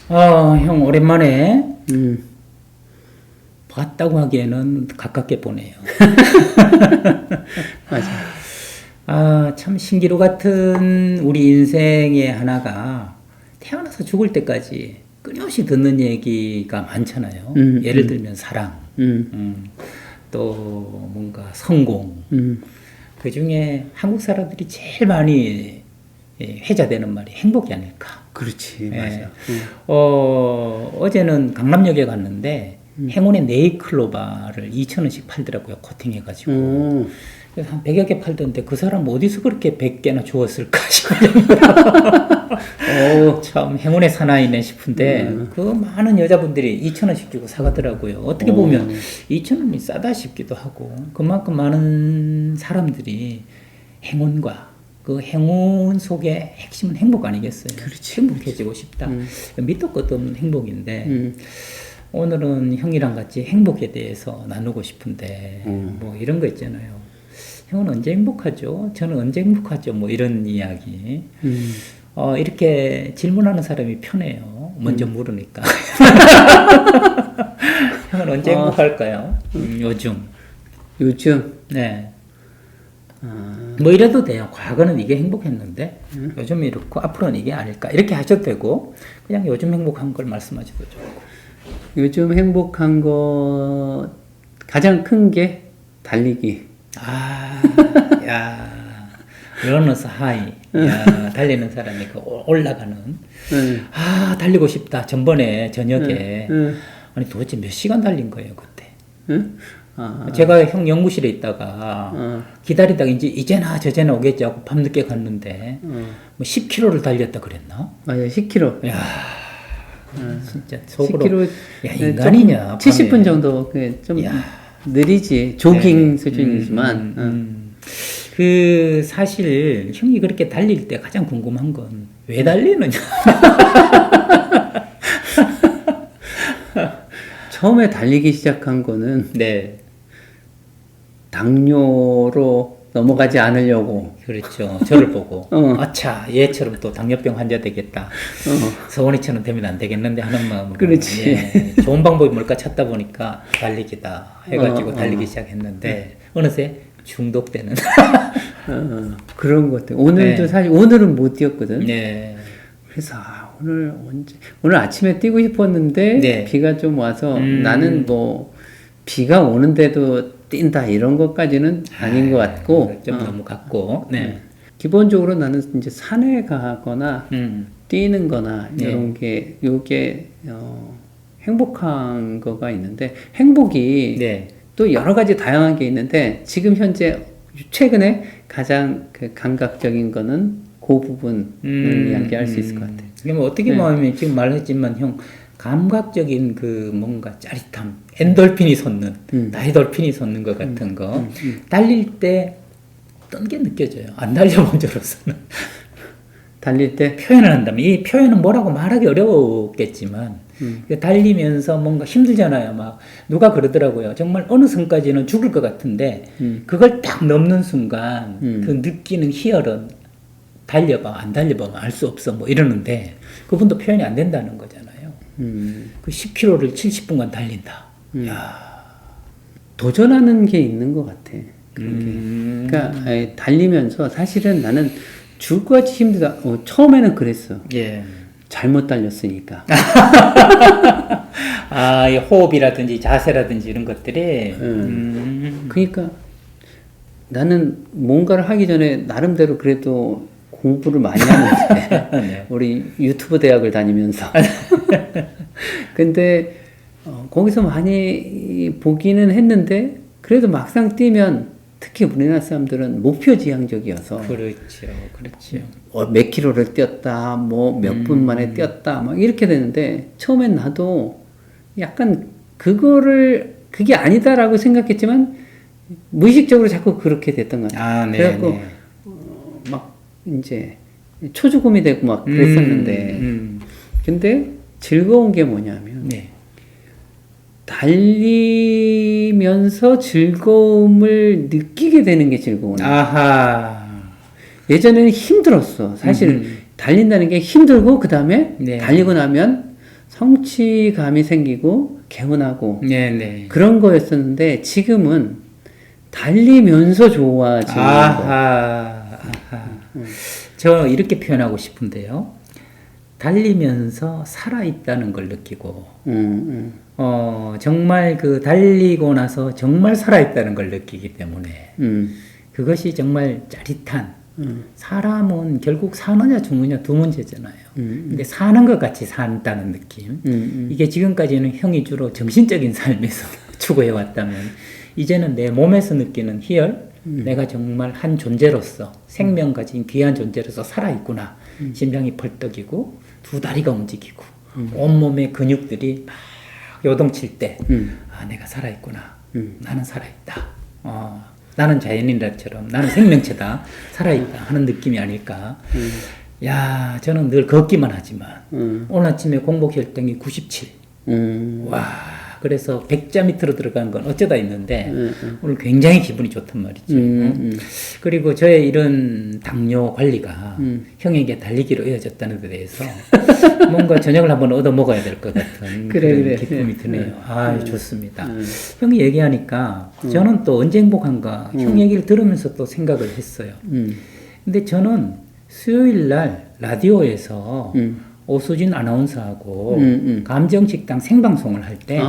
형, 오랜만에 봤다고 하기에는 가깝게 보네요. 맞아. 참 신기루 같은 우리 인생의 하나가 태어나서 죽을 때까지 끊임없이 듣는 얘기가 많잖아요. 예를 들면 사랑, 또 뭔가 성공. 그 중에 한국 사람들이 제일 많이 회자되는 말이 행복이 아닐까. 그렇지, 예. 맞아. 어제는 강남역에 갔는데 행운의 네이클로바를 2,000원씩 팔더라고요. 코팅해가지고. 그래서 한 100여 개 팔던데 그 사람 어디서 그렇게 100개나 주었을까 싶어요. 참 행운의 사나이네 싶은데 그 많은 여자분들이 2,000원씩 주고 사가더라고요. 어떻게 보면 2,000원이 싸다 싶기도 하고 그만큼 많은 사람들이 행운과 그 행운 속의 핵심은 행복 아니겠어요? 그렇지, 행복해지고 싶다. 밑도 끝도 없는 행복인데 오늘은 형이랑 같이 행복에 대해서 나누고 싶은데 뭐 이런 거 있잖아요. 형은 언제 행복하죠? 저는 언제 행복하죠? 뭐 이런 이야기. 이렇게 질문하는 사람이 편해요. 먼저 물으니까. 형은 언제 행복할까요? 요즘. 요즘? 네. 뭐 이래도 돼요. 과거는 이게 행복했는데 요즘 이렇고 앞으로는 이게 아닐까. 이렇게 하셔도 되고 그냥 요즘 행복한 걸 말씀하셔도 좋고. 요즘 행복한 거 가장 큰 게 달리기. 야, 러너스 하이. 야, 달리는 사람이 그 올라가는. 달리고 싶다. 전번에 저녁에. 아니, 도대체 몇 시간 달린 거예요, 그때? 제가 형 연구실에 있다가 기다리다가 이제나 저제나 오겠지 하고 밤늦게 갔는데 뭐 10km를 달렸다 그랬나? 맞아, 10km. 야, 진짜 속으로 10km. 야, 인간이냐? 70분 정도 좀 느리지. 조깅 수준이지만. 그 사실 형이 그렇게 달릴 때 가장 궁금한 건 왜 달리느냐? 처음에 달리기 시작한 거는 네. 당뇨로 넘어가지 않으려고. 그렇죠. 저를 보고 아차 얘처럼 또 당뇨병 환자 되겠다. 서원이처럼 되면 안 되겠는데 하는 마음으로. 그렇지. 예, 좋은 방법이 뭘까 찾다 보니까 달리기다 해가지고 달리기 시작했는데 어느새 중독되는. 그런 것 같아요. 오늘도 네. 사실 오늘은 못 뛰었거든. 네. 그래서 오늘 아침에 뛰고 싶었는데 네. 비가 좀 와서 나는 뭐 비가 오는데도 뛴다 이런 것까지는 아닌 것 같고 좀 너무 같고. 네. 기본적으로 나는 이제 산에 가거나 뛰는 거나 네. 이런 게 요게 행복한 거가 있는데 행복이 네. 또 여러 가지 다양한 게 있는데 지금 현재 최근에 가장 그 감각적인 거는 그 부분을 이야기할 수 있을 것 같아요. 그러면 어떻게 보면 지금 말했지만 형 감각적인 그 뭔가 짜릿함, 엔돌핀이 솟는, 다이돌핀이 솟는 것 같은 거 달릴 때 어떤 게 느껴져요? 안 달려본 저로서는 달릴 때 표현을 한다면 이 표현은 뭐라고 말하기 어렵겠지만 달리면서 뭔가 힘들잖아요. 막 누가 그러더라고요. 정말 어느 선까지는 죽을 것 같은데 그걸 딱 넘는 순간 그 느끼는 희열은 달려봐 안 달려보면 알 수 없어 뭐 이러는데 그분도 표현이 안 된다는 거잖아요. 그 10km를 70분간 달린다. 야. 도전하는 게 있는 것 같아. 그러니까 달리면서 사실은 나는 죽을 것 같이 힘들다. 처음에는 그랬어. 예. 잘못 달렸으니까. 이 호흡이라든지 자세라든지 이런 것들이. 그러니까 나는 뭔가를 하기 전에 나름대로 그래도 공부를 많이 하는데 네. 우리 유튜브 대학을 다니면서 근데 거기서 많이 보기는 했는데 그래도 막상 뛰면 특히 우리나라 사람들은 목표 지향적이어서 그렇죠. 몇 킬로를 뛰었다 뭐 몇 분 만에 뛰었다 막 이렇게 되는데 처음엔 나도 약간 그게 아니다라고 생각했지만 무의식적으로 자꾸 그렇게 됐던 것 같아요. 네. 그래갖고 막 이제 초조금이 되고 막 그랬었는데 근데 즐거운 게 뭐냐면 달리면서 즐거움을 느끼게 되는 게 즐거운 거예요. 아하. 예전에는 힘들었어. 사실 달린다는 게 힘들고 그 다음에 달리고 나면 성취감이 생기고 개운하고 네네. 그런 거였었는데 지금은 달리면서 좋아지는 거. 아하. 저 이렇게 표현하고 싶은데요. 달리면서 살아있다는 걸 느끼고, 정말 그 달리고 나서 정말 살아있다는 걸 느끼기 때문에, 그것이 정말 짜릿한, 사람은 결국 사느냐 죽느냐 두 문제잖아요. 근데 사는 것 같이 산다는 느낌. 이게 지금까지는 형이 주로 정신적인 삶에서 추구해왔다면, 이제는 내 몸에서 느끼는 희열, 내가 정말 한 존재로서, 생명 가진 귀한 존재로서 살아있구나. 심장이 벌떡이고, 두 다리가 움직이고, 온몸의 근육들이 막 요동칠 때, 아, 내가 살아있구나. 나는 살아있다. 나는 자연인들처럼, 나는 생명체다. 살아있다. 하는 느낌이 아닐까. 야, 저는 늘 걷기만 하지만, 오늘 아침에 공복 혈당이 97. 와. 그래서 100자 밑으로 들어간 건 어쩌다 있는데 오늘 굉장히 기분이 좋단 말이죠. 그리고 저의 이런 당뇨 관리가 형에게 달리기로 이어졌다는 데 대해서 뭔가 저녁을 한번 얻어 먹어야 될 것 같은 그런 기쁨이 드네요. 아, 좋습니다. 형이 얘기하니까 저는 또 언제 행복한가 형 얘기를 들으면서 또 생각을 했어요. 근데 저는 수요일 날 라디오에서 오수진 아나운서하고 감정식당 생방송을 할 때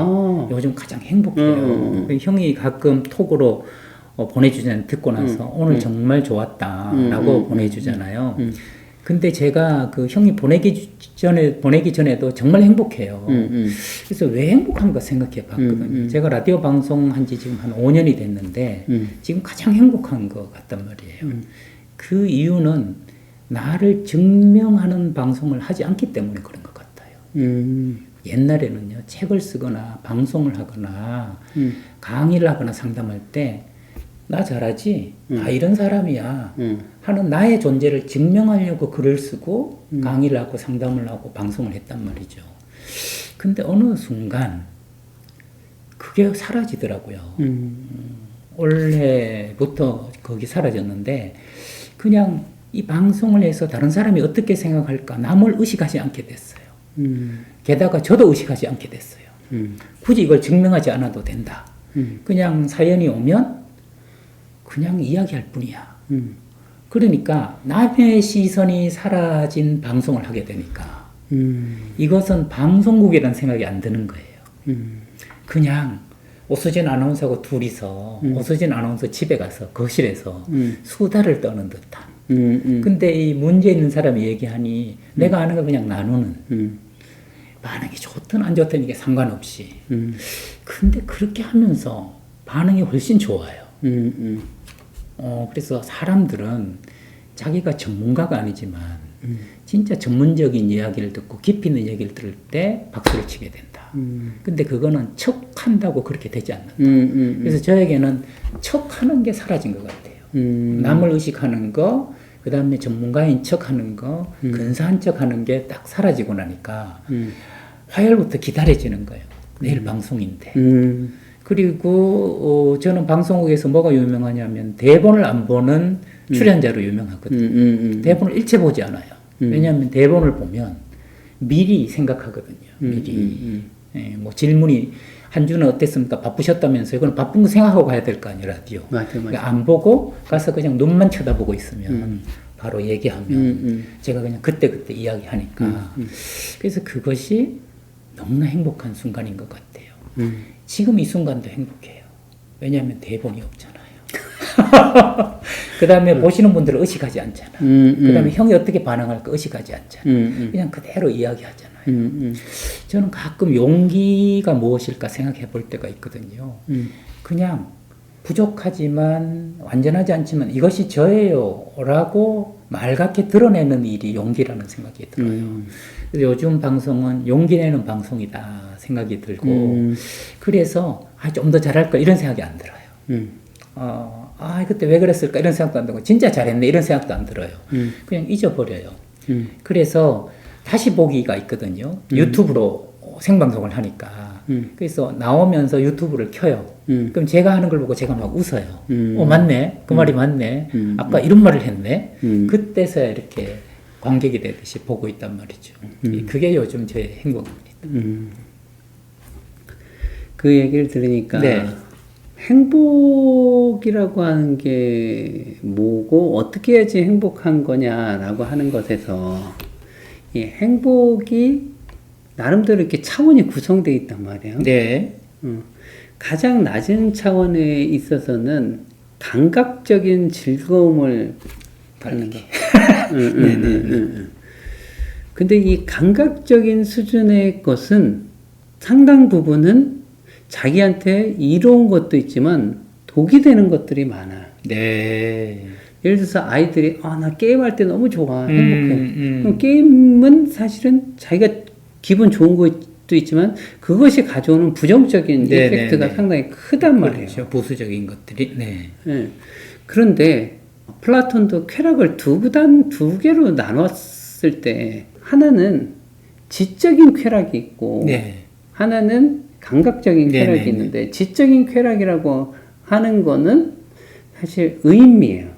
요즘 가장 행복해요. 형이 가끔 톡으로 보내주잖아요. 듣고 나서 오늘 정말 좋았다라고 보내주잖아요. 근데 제가 그 형이 보내기 전에도 정말 행복해요. 그래서 왜 행복한가 생각해 봤거든요. 제가 라디오 방송한 지 지금 한 5년이 됐는데 지금 가장 행복한 것 같단 말이에요. 그 이유는 나를 증명하는 방송을 하지 않기 때문에 그런 것 같아요. 옛날에는요, 책을 쓰거나 방송을 하거나 강의를 하거나 상담할 때 나 잘하지? 아, 이런 사람이야. 하는 나의 존재를 증명하려고 글을 쓰고 강의를 하고 상담을 하고 방송을 했단 말이죠. 근데 어느 순간 그게 사라지더라고요. 올해부터 거기 사라졌는데 그냥 이 방송을 해서 다른 사람이 어떻게 생각할까 남을 의식하지 않게 됐어요. 게다가 저도 의식하지 않게 됐어요. 굳이 이걸 증명하지 않아도 된다. 그냥 사연이 오면 그냥 이야기할 뿐이야. 그러니까 남의 시선이 사라진 방송을 하게 되니까 이것은 방송국이라는 생각이 안 드는 거예요. 그냥 오수진 아나운서하고 둘이서 오수진 아나운서 집에 가서 거실에서 수다를 떠는 듯한 근데 이 문제 있는 사람이 얘기하니 내가 아는 걸 그냥 나누는 반응이 좋든 안 좋든 이게 상관없이 근데 그렇게 하면서 반응이 훨씬 좋아요. 그래서 사람들은 자기가 전문가가 아니지만 진짜 전문적인 이야기를 듣고 깊이 있는 얘기를 들을 때 박수를 치게 된다. 근데 그거는 척한다고 그렇게 되지 않는다. 그래서 저에게는 척하는 게 사라진 것 같아요. 남을 의식하는 거, 그 다음에 전문가인 척하는 거, 근사한 척하는 게 딱 사라지고 나니까 화요일부터 기다려지는 거예요. 내일 방송인데. 그리고 저는 방송국에서 뭐가 유명하냐면 대본을 안 보는 출연자로 유명하거든요. 대본을 일체 보지 않아요. 왜냐하면 대본을 보면 미리 생각하거든요. 미리. 예, 뭐 질문이 한 주는 어땠습니까? 바쁘셨다면서요? 그건 바쁜 거 생각하고 가야 될 거 아니에요, 라디오. 맞아. 그러니까 안 보고 가서 그냥 눈만 쳐다보고 있으면 바로 얘기하면 제가 그냥 그때그때 이야기하니까. 그래서 그것이 너무나 행복한 순간인 것 같아요. 지금 이 순간도 행복해요. 왜냐하면 대본이 없잖아요. 그 다음에 보시는 분들을 의식하지 않잖아. 그 다음에 형이 어떻게 반응할까 의식하지 않잖아. 그냥 그대로 이야기하잖아요. 저는 가끔 용기가 무엇일까 생각해 볼 때가 있거든요. 그냥 부족하지만 완전하지 않지만 이것이 저예요 라고 맑게 드러내는 일이 용기라는 생각이 들어요. 그래서 요즘 방송은 용기 내는 방송이다 생각이 들고 그래서 좀 더 잘할 걸 이런 생각이 안 들어요. 그때 왜 그랬을까 이런 생각도 안 들고 진짜 잘했네 이런 생각도 안 들어요. 그냥 잊어버려요. 그래서 다시 보기가 있거든요. 유튜브로 생방송을 하니까. 그래서 나오면서 유튜브를 켜요. 그럼 제가 하는 걸 보고 제가 막 웃어요. 맞네. 그 말이 맞네. 아까 이런 말을 했네. 그때서야 이렇게 관객이 되듯이 보고 있단 말이죠. 그게 요즘 저의 행복입니다. 그 얘기를 들으니까 네. 행복이라고 하는 게 뭐고 어떻게 해야지 행복한 거냐라고 하는 것에서 이 행복이 나름대로 이렇게 차원이 구성되어 있단 말이에요. 네. 가장 낮은 차원에 있어서는 감각적인 즐거움을 받는 거. 근데 이 감각적인 수준의 것은 상당 부분은 자기한테 이로운 것도 있지만 독이 되는 것들이 많아요. 네. 예를 들어서 아이들이 나 게임할 때 너무 좋아, 행복해. 그럼 게임은 사실은 자기가 기분 좋은 것도 있지만 그것이 가져오는 부정적인 네, 이펙트가 네, 네. 상당히 크단 말이에요. 그렇죠. 보수적인 것들이. 네. 네. 그런데 플라톤도 쾌락을 두 개로 나눴을 때 하나는 지적인 쾌락이 있고 네. 하나는 감각적인 네, 쾌락이 네, 네. 있는데 지적인 쾌락이라고 하는 거는 사실 의미예요.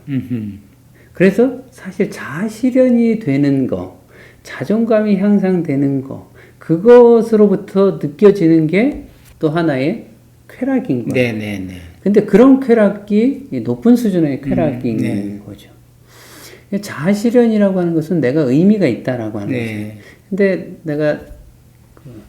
그래서 사실 자아실현이 되는 거, 자존감이 향상되는 거, 그것으로부터 느껴지는 게 또 하나의 쾌락인 거예요. 네네네. 근데 그런 쾌락이 높은 수준의 쾌락인 네. 거죠. 자아실현이라고 하는 것은 내가 의미가 있다라고 하는 거죠. 네. 근데 내가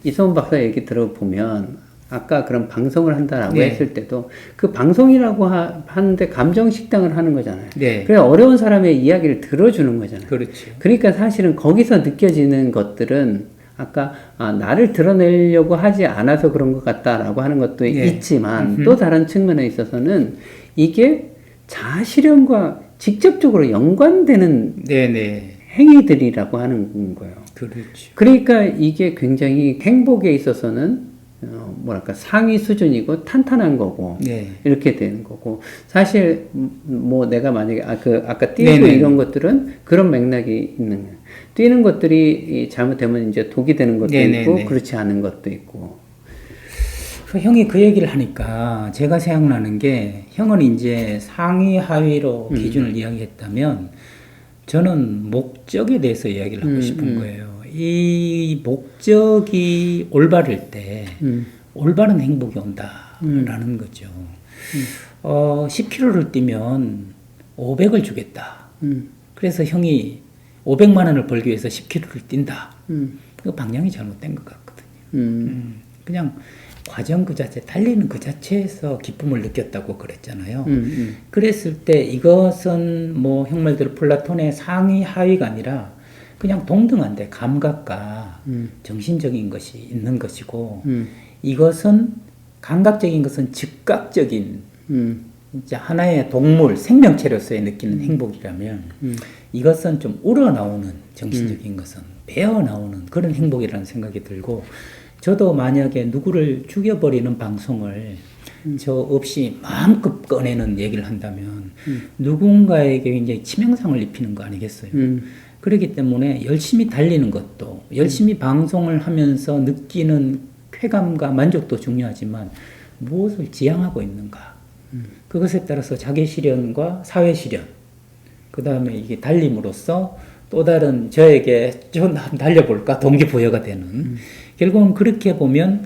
이성훈 박사 얘기 들어보면 아까 그런 방송을 한다라고 네. 했을 때도 그 방송이라고 하는데 감정식당을 하는 거잖아요. 네. 그래 어려운 사람의 이야기를 들어주는 거잖아요. 그렇죠. 그러니까 사실은 거기서 느껴지는 것들은 아까 나를 드러내려고 하지 않아서 그런 것 같다라고 하는 것도 네. 있지만 또 다른 측면에 있어서는 이게 자아실현과 직접적으로 연관되는 네네. 행위들이라고 하는 거예요. 그렇죠. 그러니까 이게 굉장히 행복에 있어서는 뭐랄까 상위 수준이고 탄탄한 거고 네. 이렇게 되는 거고 사실 뭐 내가 만약에 아까 뛰고 네네. 이런 것들은 그런 맥락이 있는 거예요. 뛰는 것들이 잘못되면 이제 독이 되는 것도 네네네. 있고 그렇지 않은 것도 있고. 형이 그 얘기를 하니까 제가 생각나는 게 형은 이제 상위 하위로 기준을 이야기했다면 저는 목적에 대해서 이야기를 하고 싶은 거예요. 이 목적이 올바를 때 올바른 행복이 온다라는 거죠. 10km를 뛰면 500을 주겠다. 그래서 형이 500만 원을 벌기 위해서 10km를 뛴다. 그 방향이 잘못된 것 같거든요. 그냥 과정 그 자체, 달리는 그 자체에서 기쁨을 느꼈다고 그랬잖아요. 그랬을 때 이것은 뭐 형 말대로 플라톤의 상위 하위가 아니라 그냥 동등한데 감각과 정신적인 것이 있는 것이고 이것은 감각적인 것은 즉각적인 이제 하나의 동물 생명체로서의 느끼는 행복이라면 이것은 좀 우러나오는 정신적인 것은 배어나오는 그런 행복이라는 생각이 들고 저도 만약에 누구를 죽여버리는 방송을 저 없이 마음껏 꺼내는 얘기를 한다면 누군가에게 굉장히 치명상을 입히는 거 아니겠어요? 그렇기 때문에 열심히 달리는 것도 열심히 방송을 하면서 느끼는 쾌감과 만족도 중요하지만 무엇을 지향하고 있는가 그것에 따라서 자기 실현과 사회 실현 그 다음에 이게 달림으로써 또 다른 저에게 좀 달려볼까 동기부여가 되는 결국은 그렇게 보면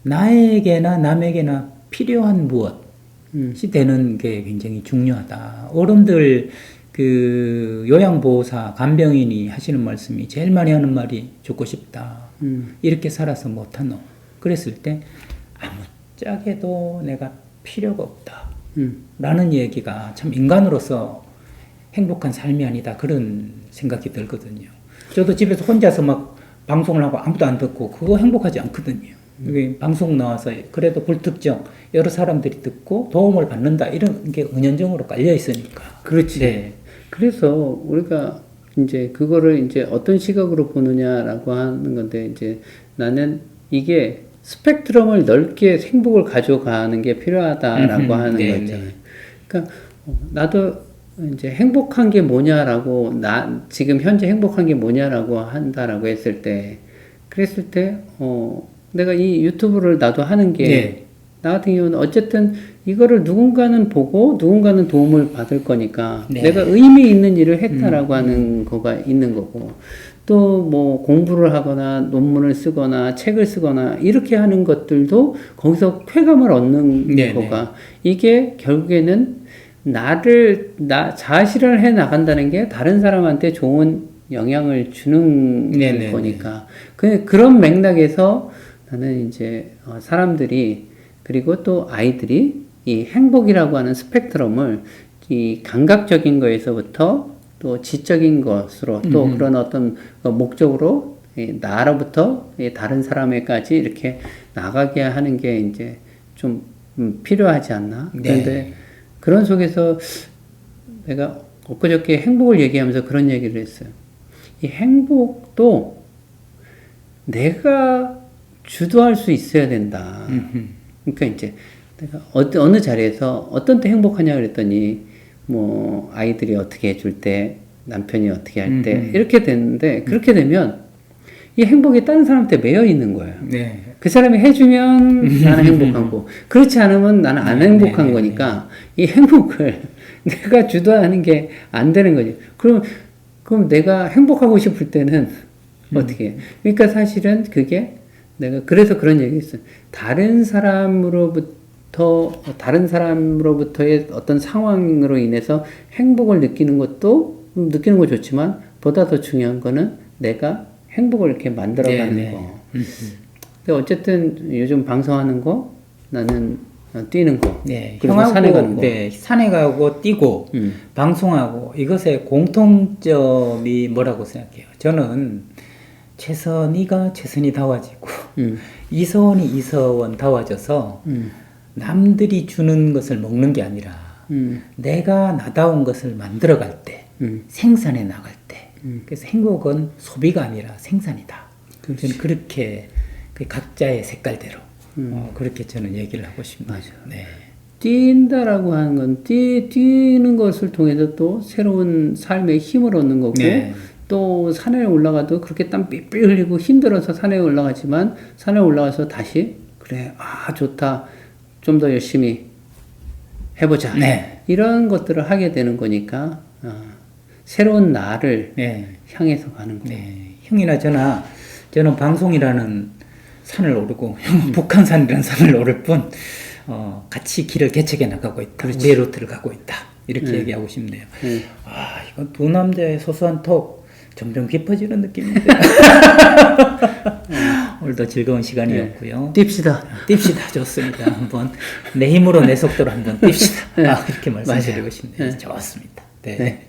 나에게나 남에게나 필요한 무엇이 되는 게 굉장히 중요하다. 어른들 그 요양보호사 간병인이 하시는 말씀이 제일 많이 하는 말이 죽고 싶다. 이렇게 살아서 못하노. 그랬을 때 아무짝에도 내가 필요가 없다. 라는 얘기가 참 인간으로서 행복한 삶이 아니다. 그런 생각이 들거든요. 저도 집에서 혼자서 막 방송을 하고 아무도 안 듣고 그거 행복하지 않거든요. 방송 나와서 그래도 불특정 여러 사람들이 듣고 도움을 받는다 이런 게 은연중으로 깔려 있으니까. 그렇지. 네. 그래서 우리가 이제 그거를 이제 어떤 시각으로 보느냐라고 하는 건데 이제 나는 이게 스펙트럼을 넓게 행복을 가져가는 게 필요하다라고 하는 네, 거 있잖아요. 그러니까 나도 이제 행복한 게 뭐냐라고 지금 현재 행복한 게 뭐냐라고 한다라고 했을 때 그랬을 때 내가 이 유튜브를 나도 하는 게 네. 나 같은 경우는 어쨌든 이거를 누군가는 보고 누군가는 도움을 받을 거니까 네. 내가 의미 있는 일을 했다라고 하는 거가 있는 거고 또 뭐 공부를 하거나 논문을 쓰거나 책을 쓰거나 이렇게 하는 것들도 거기서 쾌감을 얻는 네네. 거가 이게 결국에는 나 자아실현을 해 나간다는 게 다른 사람한테 좋은 영향을 주는 네네네. 거니까 그런 맥락에서 나는 이제 사람들이 그리고 또 아이들이 이 행복이라고 하는 스펙트럼을 이 감각적인 거에서부터 또 지적인 것으로 또 그런 어떤 목적으로 나로부터 다른 사람에까지 이렇게 나가게 하는 게 이제 좀 필요하지 않나? 네. 그런데 그런 속에서 내가 엊그저께 행복을 얘기하면서 그런 얘기를 했어요. 이 행복도 내가 주도할 수 있어야 된다. 그러니까 이제 내가 어느 자리에서 어떤 때 행복하냐 그랬더니 뭐 아이들이 어떻게 해줄 때 남편이 어떻게 할 때 이렇게 되는데 그렇게 되면 이 행복이 다른 사람한테 매여 있는 거예요. 네. 그 사람이 해주면 나는 행복하고 그렇지 않으면 나는 안 행복한 네. 거니까 이 행복을 내가 주도하는 게 안 되는 거지. 그럼 내가 행복하고 싶을 때는 어떻게 해? 그러니까 사실은 그게 내가 그래서 그런 얘기 했어요. 다른 사람으로부터의 어떤 상황으로 인해서 행복을 느끼는 거 좋지만 보다 더 중요한 거는 내가 행복을 이렇게 만들어가는 네, 네. 거. 근데 어쨌든 요즘 방송하는 거 나는 뛰는 거. 네, 그리고 형하고 산에 가는 거. 네, 산에 가고 뛰고 방송하고 이것의 공통점이 뭐라고 생각해요? 저는 최선이가 최선이다워지고 이서원이 이서원다워져서 남들이 주는 것을 먹는 게 아니라 내가 나다운 것을 만들어갈 때 생산해 나갈 때 그래서 행복은 소비가 아니라 생산이다. 저는 그렇게 그 각자의 색깔대로 그렇게 저는 얘기를 하고 싶네요. 네. 뛴다라고 하는 건 뛰는 것을 통해서 또 새로운 삶의 힘을 얻는 거고 네. 또 산에 올라가도 그렇게 땀 삐삐 흘리고 힘들어서 산에 올라가지만 산에 올라가서 다시 그래 좋다 좀 더 열심히 해보자 네. 이런 것들을 하게 되는 거니까 새로운 나를 네. 향해서 가는 거예요. 네. 형이나 저는 방송이라는 산을 오르고 형은 북한산이라는 산을 오를 뿐 같이 길을 개척해 나가고 있다. 우리의 루트를 가고 있다. 이렇게 얘기하고 싶네요. 이건 두 남자의 소소한 톡 점점 깊어지는 느낌인데 오늘도 즐거운 시간이었고요. 뜁시다. 뜁시다. 좋습니다. 한번 내 힘으로 내 속도로 한번 뜁시다. 이렇게 말씀드리고 싶네요. 좋습니다. 네.